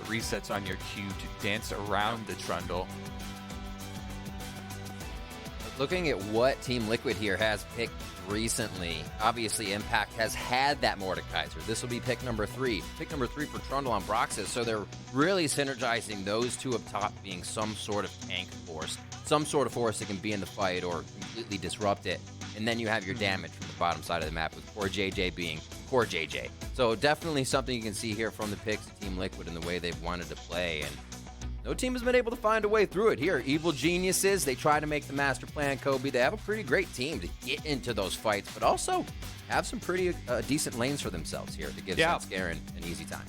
resets on your Q to dance around the Trundle. Looking at what Team Liquid here has picked recently, obviously Impact has had that Mordekaiser. This will be pick number 3. Pick number 3 for Trundle on Broxah, so they're really synergizing those two up top being some sort of tank force, some sort of force that can be in the fight or completely disrupt it. And then you have your damage from the bottom side of the map with CoreJJ being CoreJJ. So definitely something you can see here from the picks of Team Liquid and the way they've wanted to play. And no team has been able to find a way through it here. Evil Geniuses, they try to make the master plan, Kobe. They have a pretty great team to get into those fights, but also have some pretty decent lanes for themselves here to give Svenskeren an easy time.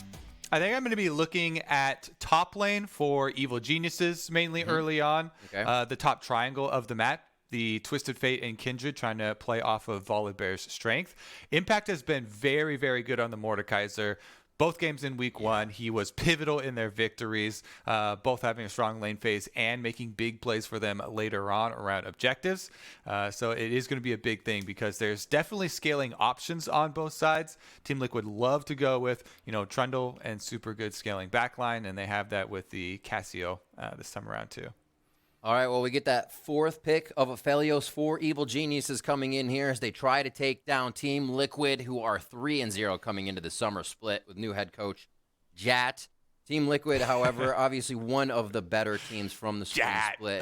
I think I'm going to be looking at top lane for Evil Geniuses, mainly early on. Okay. The top triangle of the map. The Twisted Fate and Kindred trying to play off of Volibear's strength. Impact has been very, very good on the Mordekaiser. Both games in week 1, he was pivotal in their victories, both having a strong lane phase and making big plays for them later on around objectives. So it is going to be a big thing because there's definitely scaling options on both sides. Team Liquid love to go with, Trundle and super good scaling backline, and they have that with the Cassio this time around too. All right, well, we get that 4th pick of Aphelios for Evil Geniuses coming in here as they try to take down Team Liquid, who are 3-0 coming into the summer split with new head coach Jat. Team Liquid, however, obviously one of the better teams from the spring split.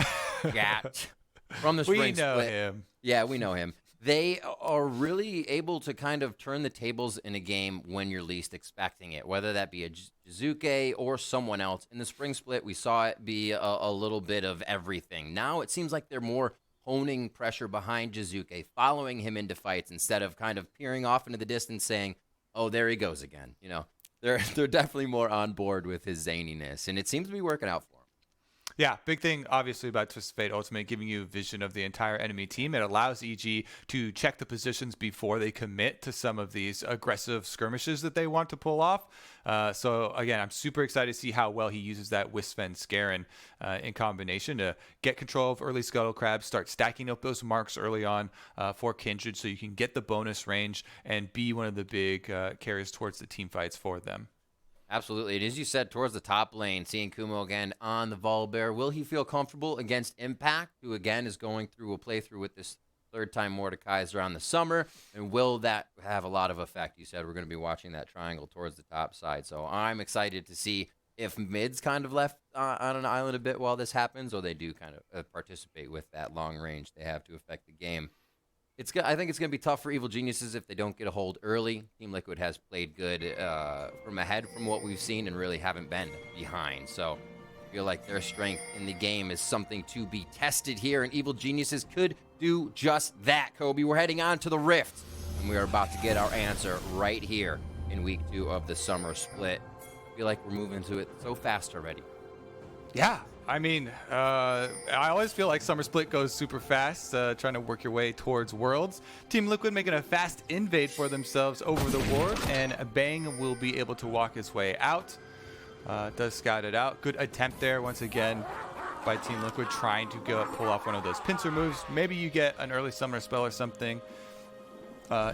Jat. From the spring split. We know him. Yeah, we know him. They are really able to kind of turn the tables in a game when you're least expecting it, whether that be a Jiizuke or someone else. In the spring split, we saw it be a little bit of everything. Now it seems like they're more honing pressure behind Jiizuke, following him into fights instead of kind of peering off into the distance saying, oh, there he goes again. They're definitely more on board with his zaniness, and it seems to be working out for him. Yeah, big thing, obviously, about Twisted Fate Ultimate, giving you a vision of the entire enemy team. It allows EG to check the positions before they commit to some of these aggressive skirmishes that they want to pull off. So, again, I'm super excited to see how well he uses that with Svenskeren in combination to get control of early Scuttle Crabs, start stacking up those marks early on for Kindred so you can get the bonus range and be one of the big carriers towards the team fights for them. Absolutely. And as you said, towards the top lane, seeing Kumo again on the Volibear, will he feel comfortable against Impact, who again is going through a playthrough with this 3rd-time Mordekaiser around the summer? And will that have a lot of effect? You said we're going to be watching that triangle towards the top side. So I'm excited to see if mid's kind of left on an island a bit while this happens, or they do kind of participate with that long range they have to affect the game. I think it's going to be tough for Evil Geniuses if they don't get a hold early. Team Liquid has played good from ahead from what we've seen and really haven't been behind. So I feel like their strength in the game is something to be tested here, and Evil Geniuses could do just that, Kobe. We're heading on to the Rift, and we are about to get our answer right here in week 2 of the summer split. I feel like we're moving to it so fast already. Yeah. I mean, I always feel like Summer Split goes super fast, trying to work your way towards Worlds. Team Liquid making a fast invade for themselves over the ward, and Bang will be able to walk his way out. Does scout it out. Good attempt there once again by Team Liquid, trying to pull off one of those pincer moves. Maybe you get an early Summer Spell or something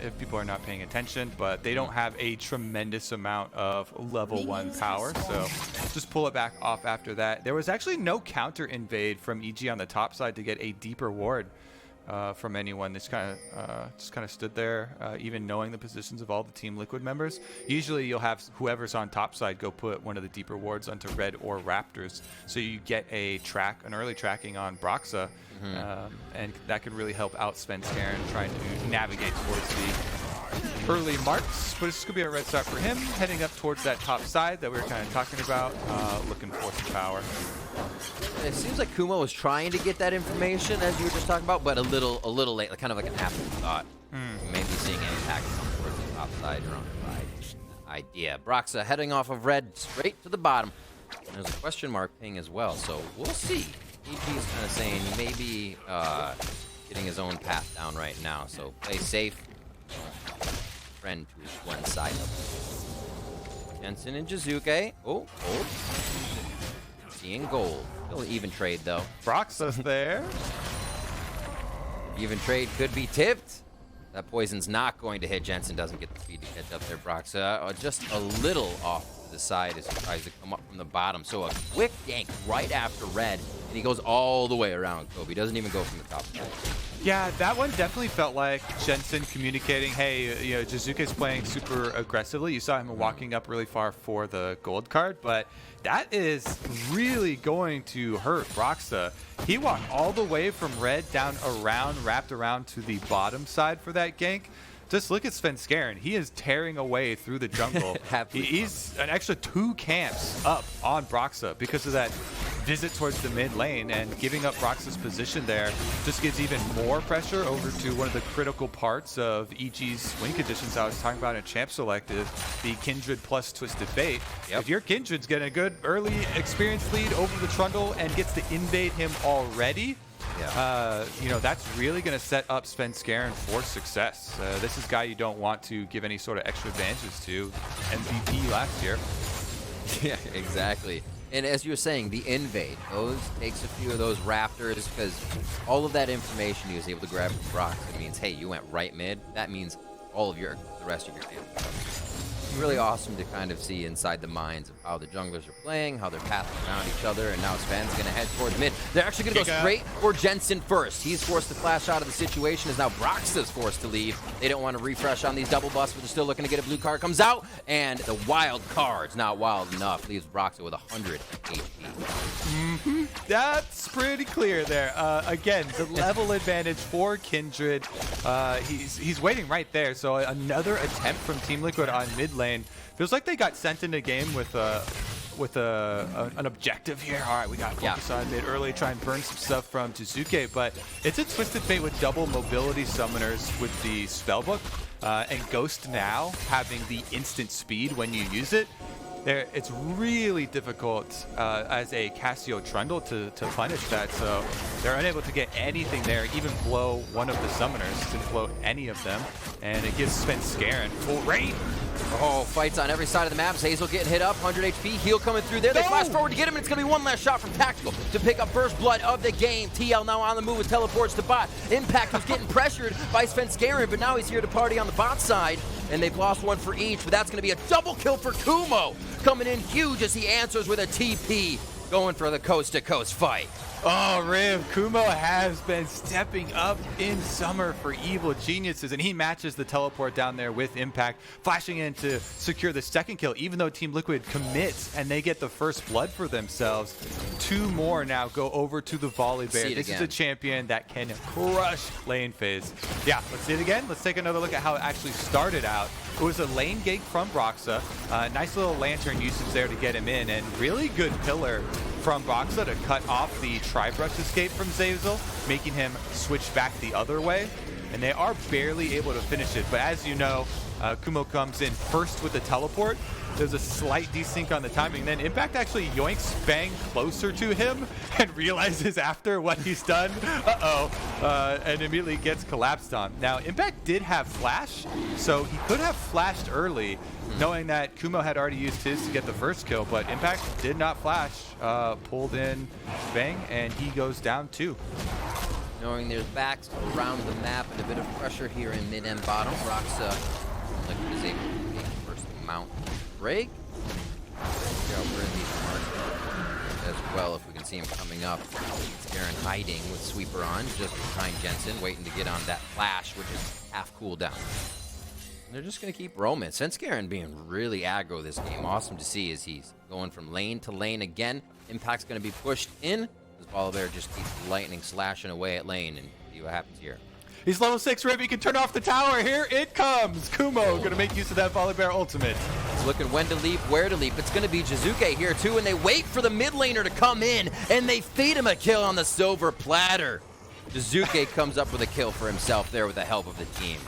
if people are not paying attention, but they don't have a tremendous amount of level 1 power, so just pull it back off after that. There was actually no counter invade from EG on the top side to get a deeper ward from anyone. This kind of stood there, even knowing the positions of all the Team Liquid members. Usually you'll have whoever's on top side go put one of the deeper wards onto Red or Raptors, so you get an early tracking on Broxah. And that could really help out Svenskeren trying to navigate towards the early marks. But it's going to be a red start for him, heading up towards that top side that we were kind of talking about, looking for some power. It seems like Kumo was trying to get that information, as you were just talking about, but a little late, kind of like an afterthought. Maybe seeing Impact come towards the top side or on the right idea. Broxah heading off of red straight to the bottom. And there's a question mark ping as well, so we'll see. EG's kind of saying he may be getting his own path down right now, so play safe. Friend to one side of it. Jensen and Jiizuke. Oh. Seeing gold. Still an even trade, though. Broxah's there. Even trade could be tipped. That poison's not going to hit. Jensen doesn't get the speed to catch up there. Broxah just a little off to the side as he tries to come up from the bottom. So a quick gank right after red, and he goes all the way around Kobe. He doesn't even go from the top. Yeah, that one definitely felt like Jensen communicating, hey, you know, Jiizuke's playing super aggressively. You saw him walking up really far for the gold card, but that is really going to hurt Broxah. He walked all the way from red down around, wrapped around to the bottom side for that gank. Just look at Svenskeren. He is tearing away through the jungle. He's an extra 2 camps up on Broxah because of that visit towards the mid lane, and giving up Broxah's position there just gives even more pressure over to one of the critical parts of EG's win conditions I was talking about in Champ Selective, the Kindred plus Twisted Fate. If your Kindred's getting a good early experience lead over the Trundle and gets to invade him already, you know, that's really going to set up Svenskeren for success. This is a guy you don't want to give any sort of extra advantages to. MVP last year. Yeah, exactly. And as you were saying, the invade, those takes a few of those Raptors, because all of that information he was able to grab from Broxah means, hey, you went right mid. That means all of the rest of your team. Really awesome to kind of see inside the minds of how the junglers are playing, how they're passing around each other, and now Sven's going to head towards mid. They're actually going to go straight for Jensen first. He's forced to flash out of the situation, as now Broxah's forced to leave. They don't want to refresh on these double buffs, but they're still looking to get a blue card. Comes out, and the wild card's not wild enough. Leaves Broxah with 100 HP. That's pretty clear there. Again, the level advantage for Kindred. He's waiting right there, so another attempt from Team Liquid on mid lane. Feels like they got sent into game with an objective here. All right, we got to focus on mid early, try and burn some stuff from Jiizuke, but it's a Twisted Fate with double mobility summoners with the spellbook, and Ghost now having the instant speed when you use it. It's really difficult as a Cassio Trundle to punish that, so they're unable to get anything there, even blow one of the summoners, didn't blow any of them, and it gives Svenskeren full reign. Oh, fights on every side of the map. Zeyzal getting hit up, 100 HP, heal coming through there. They flash forward to get him, and it's going to be one last shot from Tactical to pick up first blood of the game. TL now on the move with teleports to bot. Impact was getting pressured by Svenskeren, but now he's here to party on the bot side, and they've lost one for each, but that's going to be a double kill for Kumo. Coming in huge as he answers with a TP, going for the coast-to-coast fight. Oh, Riv, Kumo has been stepping up in summer for Evil Geniuses, and he matches the teleport down there with Impact, flashing in to secure the second kill, even though Team Liquid commits and they get the first blood for themselves. 2 more now go over to the Volibear. This is a champion that can crush lane phase. Yeah, let's see it again. Let's take another look at how it actually started out. It was a lane gank from Broxah, nice little lantern usage there to get him in, and really good pillar from Broxah to cut off the tri-brush escape from Zeyzal, making him switch back the other way. And they are barely able to finish it, but as you know, Kumo comes in first with the teleport. There's a slight desync on the timing. Then Impact actually yoinks Bang closer to him and realizes after what he's done, and immediately gets collapsed on. Now, Impact did have Flash, so he could have flashed early, knowing that Kumo had already used his to get the first kill, but Impact did not flash. Pulled in Bang, and he goes down too. Knowing there's backs around the map and a bit of pressure here in mid and bottom, Broxah is able to take the first mount break. We're in these marks as well if we can see him coming up. Svenskeren hiding with Sweeper on, just behind Jensen, waiting to get on that flash, which is half cooldown. And they're just going to keep roaming. Svenskeren being really aggro this game. Awesome to see as he's going from lane to lane again. Impact's going to be pushed in. This Volibear just keeps lightning slashing away at lane, and see what happens here. He's level 6, Riv. He can turn off the tower. Here it comes. Kumo going to make use of that Volibear ultimate. He's looking when to leap, where to leap. It's going to be Jiizuke here, too, and they wait for the mid laner to come in, and they feed him a kill on the silver platter. Jiizuke comes up with a kill for himself there with the help of the team.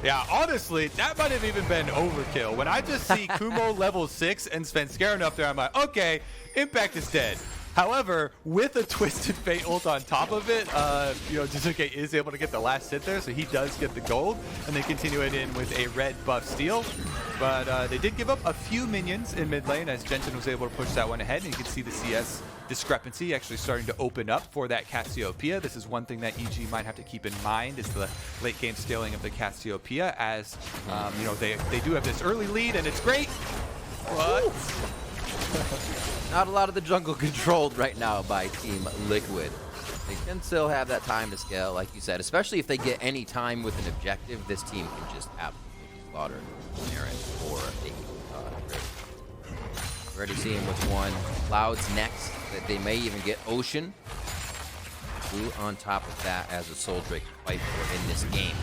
Yeah, honestly, that might have even been overkill. When I just see Kumo level 6 and Svenskeren up there, I'm like, okay, Impact is dead. However, with a Twisted Fate ult on top of it, Jiizuke is able to get the last hit there, so he does get the gold, and they continue it in with a red buff steal. But they did give up a few minions in mid lane as Jensen was able to push that one ahead, and you can see the CS discrepancy actually starting to open up for that Cassiopeia. This is one thing that EG might have to keep in mind, is the late game scaling of the Cassiopeia, as they do have this early lead, and it's great. What? Not a lot of the jungle controlled right now by Team Liquid. They can still have that time to scale, like you said, especially if they get any time with an objective. This team can just absolutely slaughter Aaron or the already see him with one. Cloud's next. That they may even get Ocean. Blue on top of that as a Soul Drake to fight for in this game.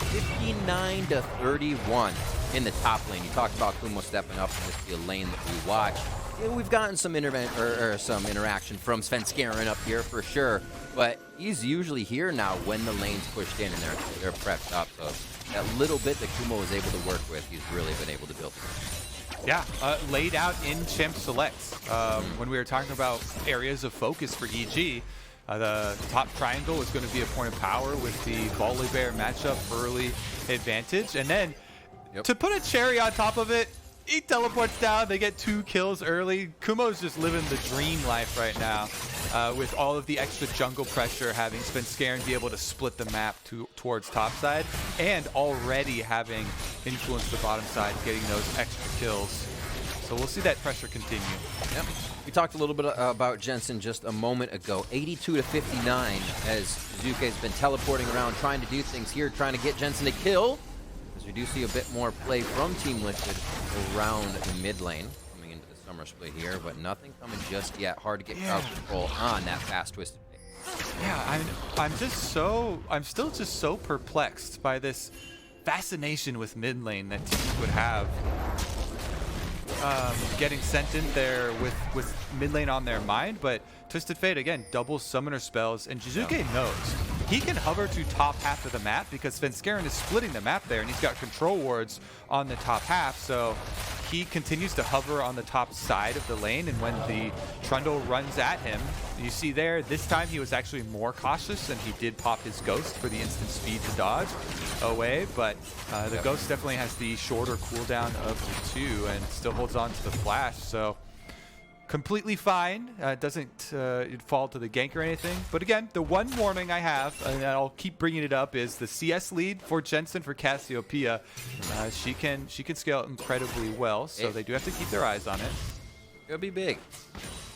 59-31 in the top lane. You talked about Kumo stepping up in this be a lane that we watch. Yeah, we've gotten some some interaction from Svenskeren up here for sure, but he's usually here now when the lane's pushed in and they're prepped up. So that little bit that Kumo was able to work with, he's really been able to build. Yeah, laid out in Champ Selects. When we were talking about areas of focus for EG, the top triangle is going to be a point of power with the Volibear matchup early advantage. And then to put a cherry on top of it, he teleports down. They get 2 kills early. Kumo's just living the dream life right now with all of the extra jungle pressure, having Svenskeren be able to split the map towards topside, and already having influenced the bottom side, getting those extra kills. So we'll see that pressure continue. Yep. We talked a little bit about Jensen just a moment ago. 82-59 as Jiizuke's been teleporting around, trying to do things here, trying to get Jensen to kill. As we do see a bit more play from Team Liquid around the mid lane, coming into the summer split here, but nothing coming just yet. Hard to get crowd control on that fast twisted pace. Yeah, I'm still just so perplexed by this fascination with mid lane that Team Liquid have. Getting sent in there with mid lane on their mind, but Twisted Fate again double summoner spells, and Jiizuke knows he can hover to top half of the map because Svenskeren is splitting the map there, and he's got control wards on the top half, so he continues to hover on the top side of the lane. And when the Trundle runs at him, you see there, this time he was actually more cautious, and he did pop his Ghost for the instant speed to dodge away, but the Ghost definitely has the shorter cooldown of the two and still holds on to the flash, so completely fine. Doesn't fall to the gank or anything. But again, the one warning I have, and I'll keep bringing it up, is the CS lead for Jensen for Cassiopeia. She can scale incredibly well, so they do have to keep their eyes on it. It'll be big.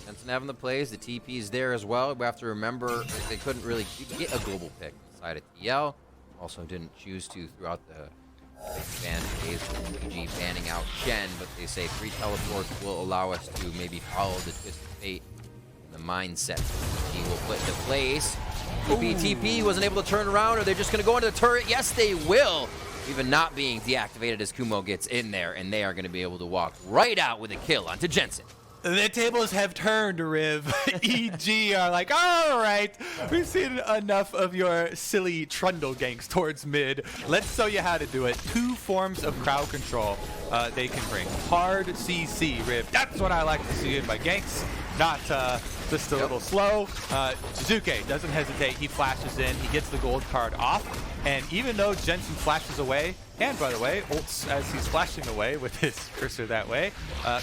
Jensen having the plays, the TP's there as well. We have to remember they couldn't really get a global pick inside of TL. Also didn't choose to throughout the ban phase with PG banning out Shen, but they say 3 teleports will allow us to maybe follow the Twisted Fate in the mindset. He will put into place. TP wasn't able to turn around, or they're just going to go into the turret. Yes, they will. Even not being deactivated as Kumo gets in there, and they are going to be able to walk right out with a kill onto Jensen. The tables have turned, Riv. EG are like, all right, we've seen enough of your silly Trundle ganks towards mid. Let's show you how to do it. 2 forms of crowd control they can bring. Hard CC, Riv. That's what I like to see in my ganks. Not just a little slow. Jiizuke doesn't hesitate. He flashes in. He gets the gold card off. And even though Jensen flashes away, and by the way, ults as he's flashing away with his cursor that way,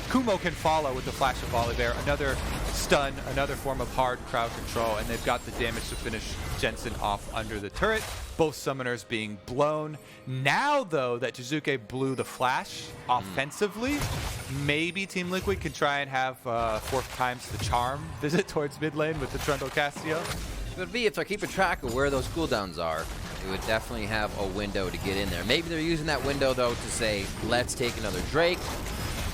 Kumo can follow with the flash of Volibear. Another stun, another form of hard crowd control, and they've got the damage to finish Jensen off under the turret. Both summoners being blown. Now, though, that Jiizuke blew the flash offensively, maybe Team Liquid can try and have 4th times the charm visit towards mid lane with the Trundle Cassio. It would be, if they're keeping track of where those cooldowns are, it would definitely have a window to get in there. Maybe they're using that window, though, to say, let's take another Drake,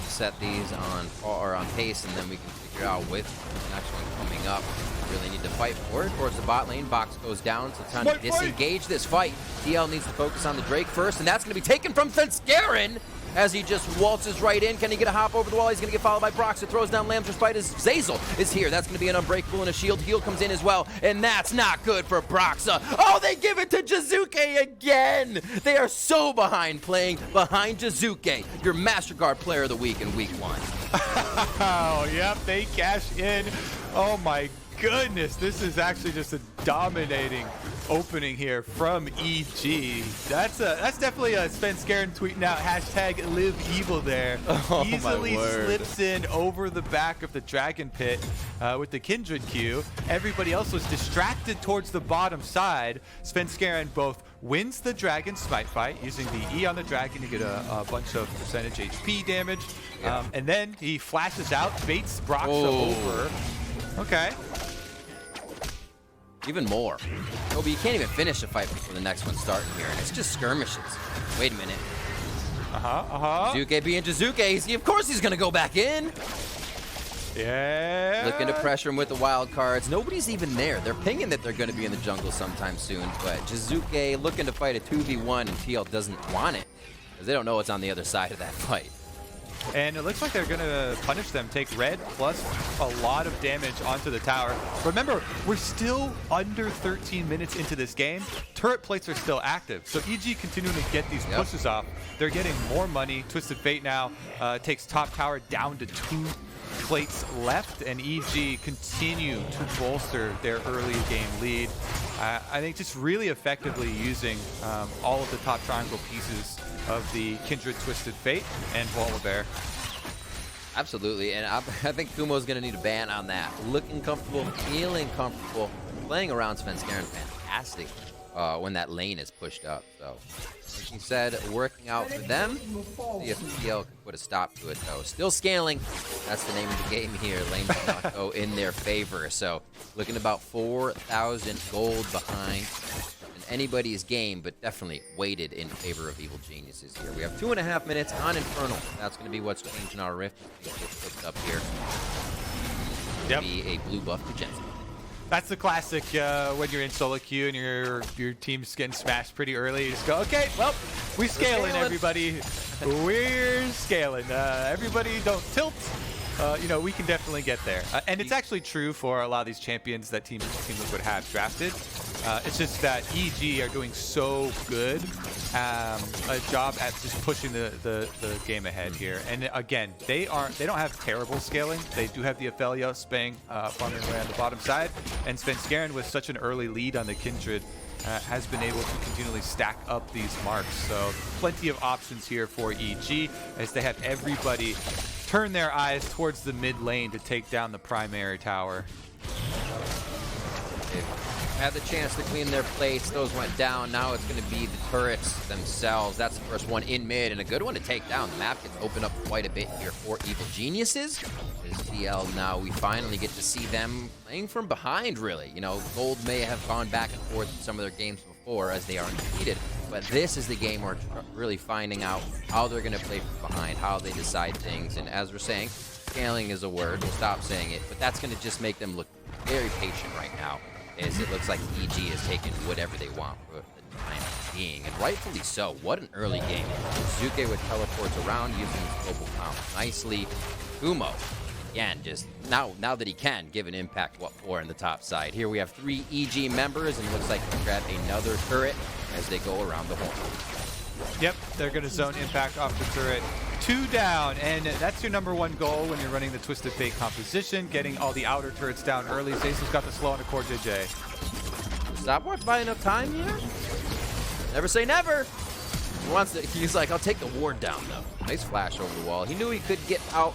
set these on pace, and then we can figure out with the next one coming up. Really need to fight for it towards the bot lane. Box goes down, so time to disengage this fight. TL needs to focus on the Drake first, and that's going to be taken from Svenskeren as he just waltzes right in. Can he get a hop over the wall? He's going to get followed by Broxah. Throws down Lamb's Respite as Zeyzal is here. That's going to be an Unbreakable and a shield. Heal comes in as well, and that's not good for Broxah. Oh, they give it to Jiizuke again. They are so behind playing behind Jiizuke, your MasterCard Player of the Week in Week 1. Oh, yep, they cash in. Oh, my goodness, this is actually just a dominating opening here from EG. That's definitely a Svenskeren tweeting out #LiveEvil there. Oh, easily slips in over the back of the Dragon Pit with the Kindred Q. Everybody else was distracted towards the bottom side. Svenskeren both wins the dragon smite fight using the E on the dragon to get a bunch of percentage HP damage. Yeah. And then he flashes out, baits Broxah over. Okay. Even more. Oh, but you can't even finish the fight before the next one's starting here. And it's just skirmishes. Wait a minute. Jiizuke being Jiizuke, of course he's going to go back in. Yeah. Looking to pressure him with the wild cards. Nobody's even there. They're pinging that they're going to be in the jungle sometime soon. But Jiizuke looking to fight a 2v1, and TL doesn't want it, because they don't know what's on the other side of that fight. And it looks like they're going to punish them, take red plus a lot of damage onto the tower. Remember, we're still under 13 minutes into this game. Turret plates are still active. So EG continuing to get these pushes off. They're getting more money. Twisted Fate now takes top tower down to 2 plates left, and EG continue to bolster their early game lead. I think just really effectively using all of the top triangle pieces of the Kindred, Twisted Fate, and Volibear. Absolutely, and I think Kumo's going to need a ban on that. Looking comfortable, feeling comfortable, playing around Svenskeren fantastic when that lane is pushed up. So, like you said, working out for them. See if TL can put a stop to it, though. Still scaling. That's the name of the game here. Lane does not go in their favor. So, looking about 4,000 gold behind anybody's game, but definitely weighted in favor of Evil Geniuses here. We have 2.5 minutes on Infernal. That's going to be what's changing our rift. Get picked up here. Be a blue buff to Jensen. That's the classic when you're in solo queue and your team's getting smashed pretty early. You just go, okay, well, we're scaling, everybody. We're scaling. Everybody don't tilt. You know, we can definitely get there. And it's actually true for a lot of these champions that Team Liquid have drafted. It's just that EG are doing so good a job at just pushing the game ahead here. And again, they don't have terrible scaling. They do have the Aphelios farming away on the bottom side. And Svenskeren, with such an early lead on the Kindred, has been able to continually stack up these marks. So plenty of options here for EG as they have everybody turn their eyes towards the mid lane to take down the primary tower. Had the chance to clean their plates. Those went down. Now it's going to be the turrets themselves. That's the first one in mid, and a good one to take down. The map gets opened up quite a bit here for Evil Geniuses. As TL now, we finally get to see them playing from behind, really. You know, Gold may have gone back and forth in some of their games before as they are undefeated, but this is the game where really finding out how they're going to play from behind, how they decide things. And as we're saying, scaling is a word. We'll stop saying it, but that's going to just make them look very patient right now, as it looks like EG is taking whatever they want for the time being, and rightfully so. What an early game. Jiizuke with teleports around using his global comp nicely. Kumo, again, just now that he can give an impact, what for in the top side. Here we have 3 EG members, and it looks like they'll grab another turret as they go around the horn. Yep, they're going to zone impact off the turret. 2 down, and that's your #1 goal when you're running the Twisted Fate composition, getting all the outer turrets down early. Zeyzal's got the slow on the CoreJJ. Stopwatch buy enough time here? Never say never. He's like, I'll take the ward down, though. Nice flash over the wall. He knew he could get out.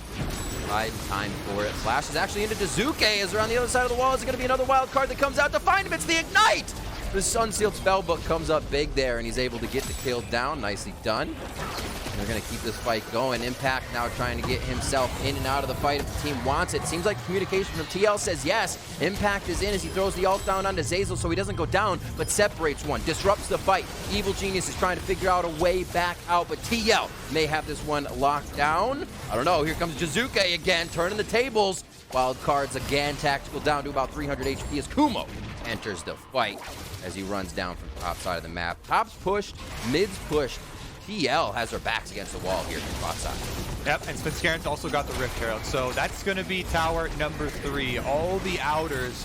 Right in time for it. Flash is actually into Jiizuke as they're on the other side of the wall. Is it going to be another wild card that comes out to find him? It's the Ignite! The Sunsealed Spellbook comes up big there, and he's able to get the kill down. Nicely done. And they're going to keep this fight going. Impact now trying to get himself in and out of the fight if the team wants it. Seems like communication from TL says yes. Impact is in as he throws the ult down onto Zeyzal so he doesn't go down, but separates one. Disrupts the fight. Evil Genius is trying to figure out a way back out, but TL may have this one locked down. I don't know. Here comes Jiizuke again, turning the tables. Wild cards again. Tactical down to about 300 HP as Kumo enters the fight as he runs down from the top side of the map. Top's pushed, mid's pushed. TL has her backs against the wall here from Broxah. Yep, and Svenskeren's also got the Rift Herald. So that's going to be tower #3. All the outers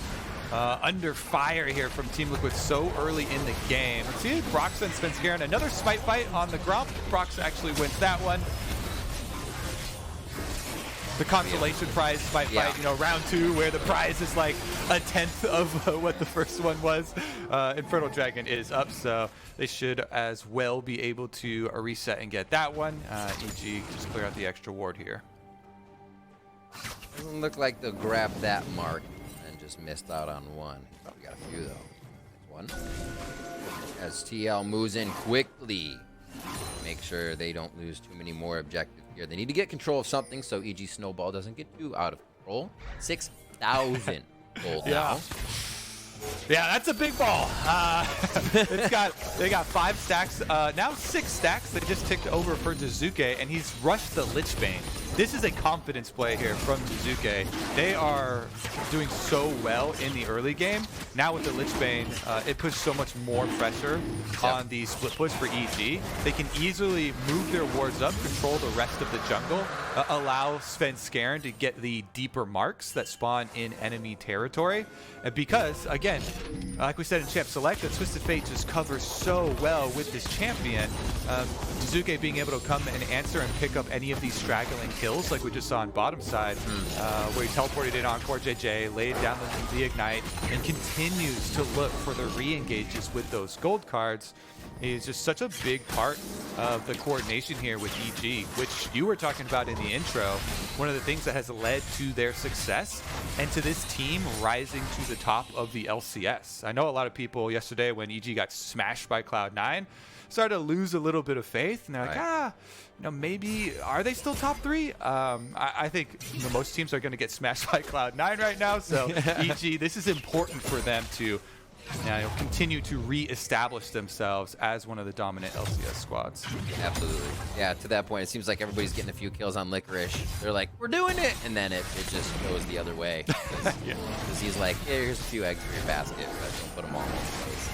under fire here from Team Liquid so early in the game. Let's see, Broxah and Svenskeren, another smite fight on the Grump. Broxah actually wins that one. The consolation prize smite fight, you know, round 2, where the prize is like 1/10 of what the first one was. Infernal Dragon is up, so they should as well be able to reset and get that one. EG just clear out the extra ward here. Doesn't look like they'll grab that mark and just missed out on one. Probably got a few though. One. as TL moves in quickly. Make sure they don't lose too many more objectives here. They need to get control of something so EG Snowball doesn't get too out of control. 6,000 gold now. Yeah, that's a big ball. They got 5 stacks, now 6 stacks. They just ticked over for Jiizuke, and he's rushed the Lichbane. This is a confidence play here from Jiizuke. They are doing so well in the early game. Now with the Lichbane, it puts so much more pressure on the split push for EG. They can easily move their wards up, control the rest of the jungle, allow Svenskeren to get the deeper marks that spawn in enemy territory. Because, again, like we said in Champ Select, the Twisted Fate just covers so well with this champion. Jiizuke being able to come and answer and pick up any of these straggling kills like we just saw on bottom side, where he teleported in on CoreJJ, laid down the Ignite, and continues to look for the re-engages with those gold cards. Is just such a big part of the coordination here with EG, which you were talking about in the intro. One of the things that has led to their success and to this team rising to the top of the LCS. I know a lot of people yesterday when EG got smashed by Cloud9 started to lose a little bit of faith, and they're like, maybe are they still top 3? I think most teams are going to get smashed by Cloud9 right now. So EG, this is important for them to continue to re-establish themselves as one of the dominant LCS squads. Absolutely. Yeah, to that point, it seems like everybody's getting a few kills on Licorice. They're like, we're doing it! And then it just goes the other way. Because he's like, here's a few eggs for your basket, but don't put them all in one place.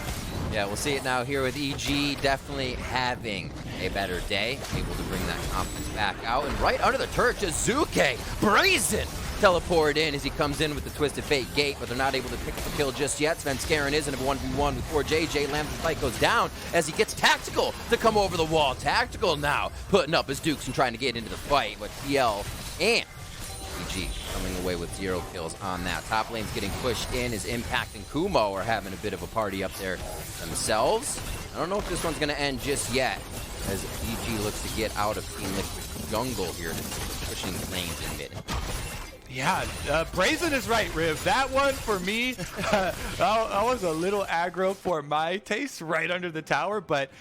Yeah, we'll see it now here with EG definitely having a better day. Able to bring that confidence back out. And right under the turret, Jiizuke, brazen! Teleported in as he comes in with the Twisted Fate gate, but they're not able to pick up the kill just yet. Svenskeren is in a 1v1 with CoreJJ. Lamb's fight goes down as he gets Tactical to come over the wall. Tactical now putting up his dukes and trying to get into the fight, but TL and EG coming away with 0 kills on that. Top lane's getting pushed in as Impact and Kumo are having a bit of a party up there themselves. I don't know if this one's going to end just yet as EG looks to get out of Team Liquid jungle here, pushing lanes in mid. Yeah, Brazen is right, Riv. That one for me, that was a little aggro for my taste, right under the tower, but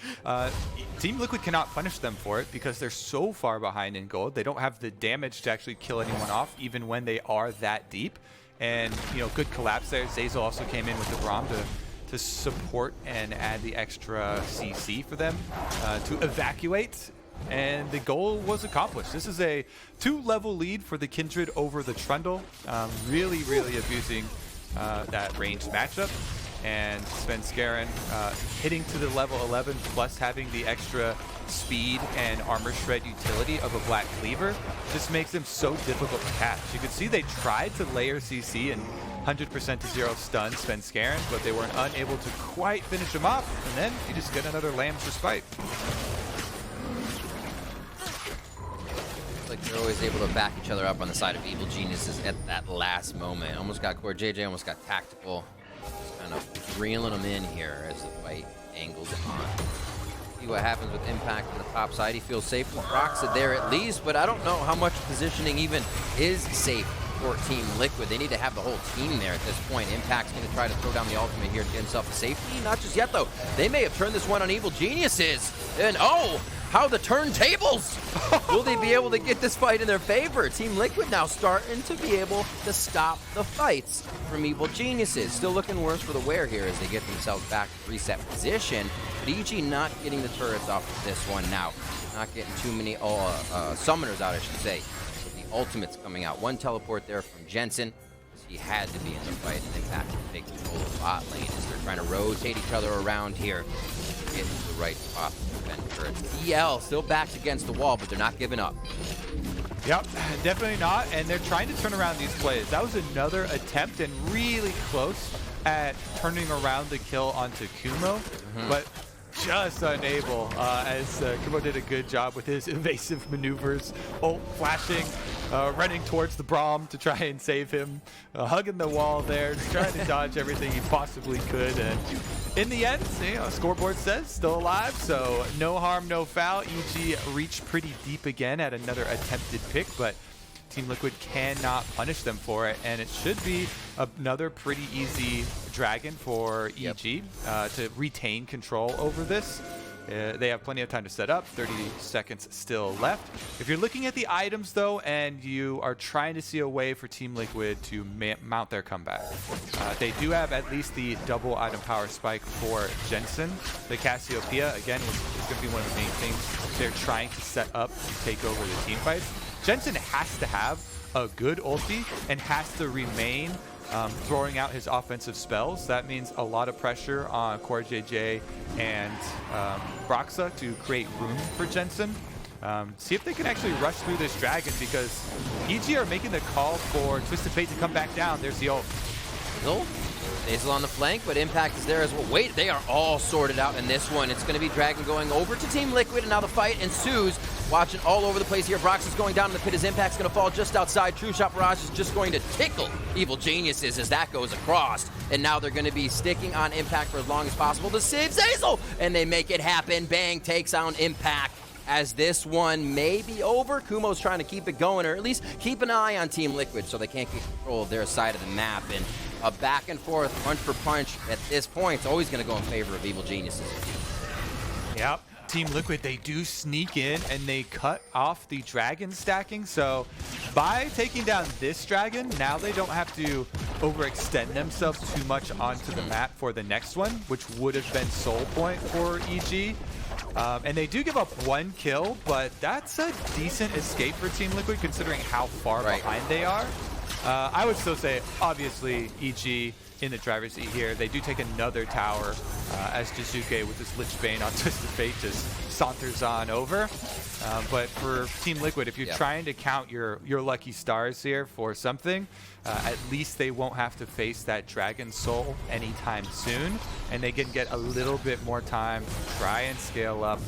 Team Liquid cannot punish them for it because they're so far behind in gold. They don't have the damage to actually kill anyone off, even when they are that deep. And, good collapse there. Zeyzal also came in with the Braum to support and add the extra CC for them to evacuate. And the goal was accomplished. This is a 2-level lead for the Kindred over the Trundle. Really abusing that ranged matchup. And Svenskeren hitting to the level 11 plus having the extra speed and armor shred utility of a Black Cleaver just makes them so difficult to catch. You can see they tried to layer CC and 100% to 0 stun Svenskeren, but they were unable to quite finish him off. And then you just get another Lamb's Respite. Like they're always able to back each other up on the side of Evil Geniuses at that last moment. Almost got CoreJJ, almost got Tactical. Just kind of reeling them in here as the fight angles on. See what happens with Impact on the top side. He feels safe with Broxah there at least, but I don't know how much positioning even is safe for Team Liquid. They need to have the whole team there at this point. Impact's going to try to throw down the ultimate here to get himself a safety. Not just yet, though. They may have turned this one on Evil Geniuses. And how the turntables! Will they be able to get this fight in their favor? Team Liquid now starting to be able to stop the fights from Evil Geniuses. Still looking worse for the wear here as they get themselves back to reset position. But EG not getting the turrets off of this one now. Not getting too many summoners out, I should say. With the ultimates coming out. One teleport there from Jensen. He had to be in the fight. And Impact to take control of bot lane as they're trying to rotate each other around here. Get to the right spot to defend turrets. DL still backed against the wall, but they're not giving up. Yep, definitely not. And they're trying to turn around these plays. That was another attempt and really close at turning around the kill onto Kumo, but just unable, as Kumo did a good job with his evasive maneuvers, ult flashing, running towards the Braum to try and save him, hugging the wall there, trying to dodge everything he possibly could, and in the end, scoreboard says still alive, so no harm, no foul. EG reached pretty deep again at another attempted pick, but Team Liquid cannot punish them for it, and it should be another pretty easy dragon for EG to retain control over this. They have plenty of time to set up, 30 seconds still left. If you're looking at the items though, and you are trying to see a way for Team Liquid to mount their comeback, they do have at least the double item power spike for Jensen. The Cassiopeia, again, is going to be one of the main things they're trying to set up to take over the team fights. Jensen has to have a good ulti and has to remain throwing out his offensive spells. That means a lot of pressure on CoreJJ and Broxah to create room for Jensen. See if they can actually rush through this dragon, because EG are making the call for Twisted Fate to come back down. There's the ult. Zeyzal on the flank, but Impact is there as well. Wait, they are all sorted out in this one. It's going to be Dragon going over to Team Liquid, and now the fight ensues. Watching all over the place here. Broxah's going down in the pit. His Impact's going to fall just outside. True Shot Barrage is just going to tickle Evil Geniuses as that goes across. And now they're going to be sticking on Impact for as long as possible to save Zeyzal. And they make it happen. Bang takes on Impact. As this one may be over, Kumo's trying to keep it going, or at least keep an eye on Team Liquid so they can't get control of their side of the map. And a back and forth, punch for punch at this point, it's always going to go in favor of Evil Geniuses. Yep. Team Liquid, they do sneak in and they cut off the dragon stacking. So by taking down this dragon, now they don't have to overextend themselves too much onto the map for the next one, which would have been soul point for EG. And they do give up one kill, but that's a decent escape for Team Liquid considering how far behind they are. I would still say, obviously, EG in the driver's seat here. They do take another tower as Jiizuke with his Lich Bane on Twisted Fate just saunters on over. But for Team Liquid, if you're trying to count your lucky stars here for something, at least they won't have to face that Dragon Soul anytime soon, and they can get a little bit more time to try and scale up.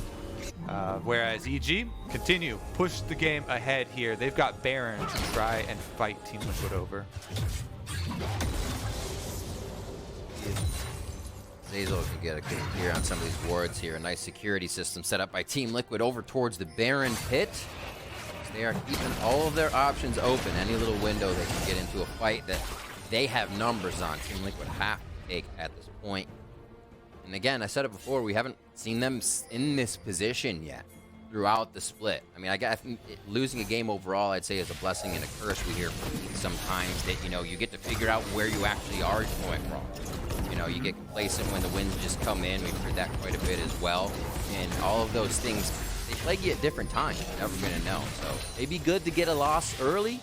Whereas EG continue, push the game ahead here. They've got Baron to try and fight Team Liquid over. Zeyzal can get a good clear on some of these wards here. A nice security system set up by Team Liquid over towards the Baron pit. They are keeping all of their options open. Any little window they can get into a fight that they have numbers on, Team Liquid have to take at this point. And again, I said it before, we haven't seen them in this position yet throughout the split. I mean, I think losing a game overall, I'd say, is a blessing and a curse. We hear sometimes that, you know, you get to figure out where you actually are going wrong. You know, you get complacent when the wins just come in. We've heard that quite a bit as well. And all of those things, they plague you at different times. You're never going to know. So it'd be good to get a loss early,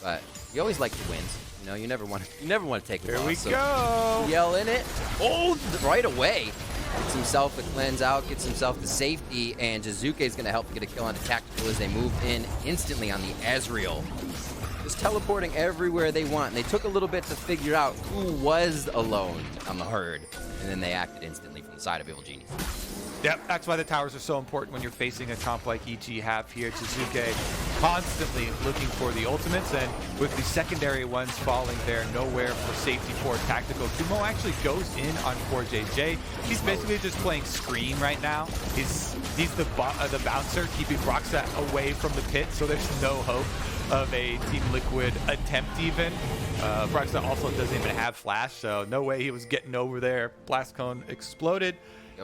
but you always like the wins. You know, you never want to take a loss. Here we go. Yell in it. Oh, right away. Gets himself a cleanse out, gets himself to safety, and Jiizuke is going to help get a kill on the Tactical as they move in instantly on the Ezreal. Just teleporting everywhere they want. And they took a little bit to figure out who was alone on the herd, and then they acted instantly from the side of Evil Genius. Yep, that's why the towers are so important when you're facing a comp like EG have here. Jiizuke constantly looking for the ultimates, and with the secondary ones falling there, nowhere for safety for Tactical. Kumo actually goes in on CoreJJ. He's basically just playing screen right now. He's the bouncer, keeping Broxah away from the pit, so there's no hope of a Team Liquid attempt even. Broxah also doesn't even have flash, so no way he was getting over there. Blast Cone exploded.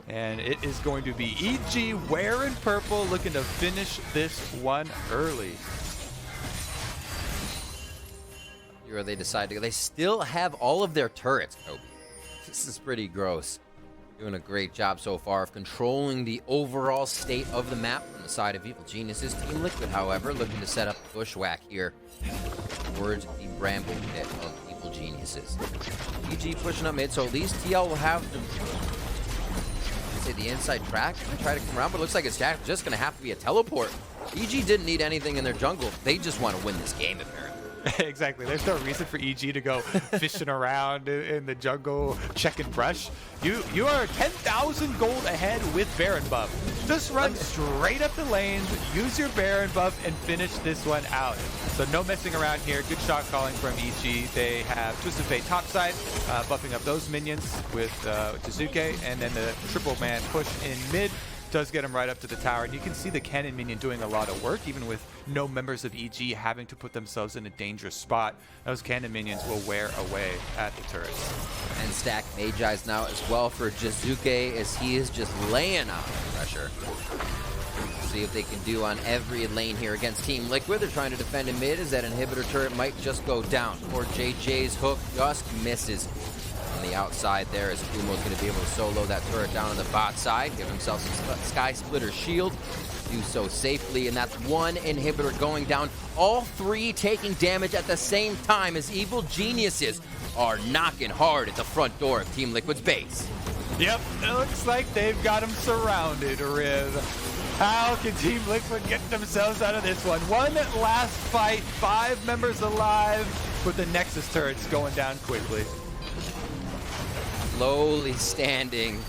And it is going to be EG wearing purple, looking to finish this one early. Here they decide to go. They still have all of their turrets, Kobe. This is pretty gross. Doing a great job so far of controlling the overall state of the map from the side of Evil Geniuses. Team Liquid, however, looking to set up a bushwhack here towards the Bramble pit of Evil Geniuses. EG pushing up mid, so at least TL will have the inside track and try to come around, but it looks like it's just going to have to be a teleport. EG didn't need anything in their jungle. They just want to win this game, apparently. Exactly. There's no reason for EG to go fishing around in the jungle, checking brush. You are 10,000 gold ahead with Baron buff. Just run straight up the lanes, use your Baron buff, and finish this one out. So no messing around here. Good shot calling from EG. They have Twisted Fate topside, buffing up those minions with Jiizuke, and then the triple man push in mid does get him right up to the tower. And you can see the cannon minion doing a lot of work, even with no members of EG having to put themselves in a dangerous spot. Those cannon minions will wear away at the turrets. And stack Magi's now as well for Jiizuke as he is just laying on pressure. See what they can do on every lane here against Team Liquid. They're trying to defend in mid as that inhibitor turret might just go down. CoreJJ's hook just misses on the outside there as Kumo's going to be able to solo that turret down on the bot side, give himself some Sky Splitter shield, do so safely, and that's one inhibitor going down. All three taking damage at the same time as evil geniuses are knocking hard at the front door of Team Liquid's base. Yep, it looks like they've got him surrounded, Riv. How can Team Liquid get themselves out of this one? One last fight, 5 members alive, with the Nexus turrets going down quickly. Slowly standing,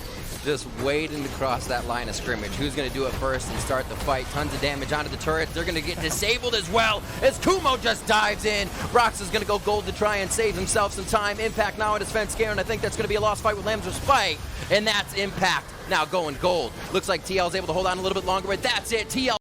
just waiting to cross that line of scrimmage. Who's going to do it first and start the fight? Tons of damage onto the turrets. They're going to get disabled as well as Kumo just dives in. Broxah's going to go gold to try and save himself some time. Impact now into Svenskeren. I think that's going to be a lost fight with Lamb's Respite, and that's Impact now going gold. Looks like TL's able to hold on a little bit longer, but that's it. TL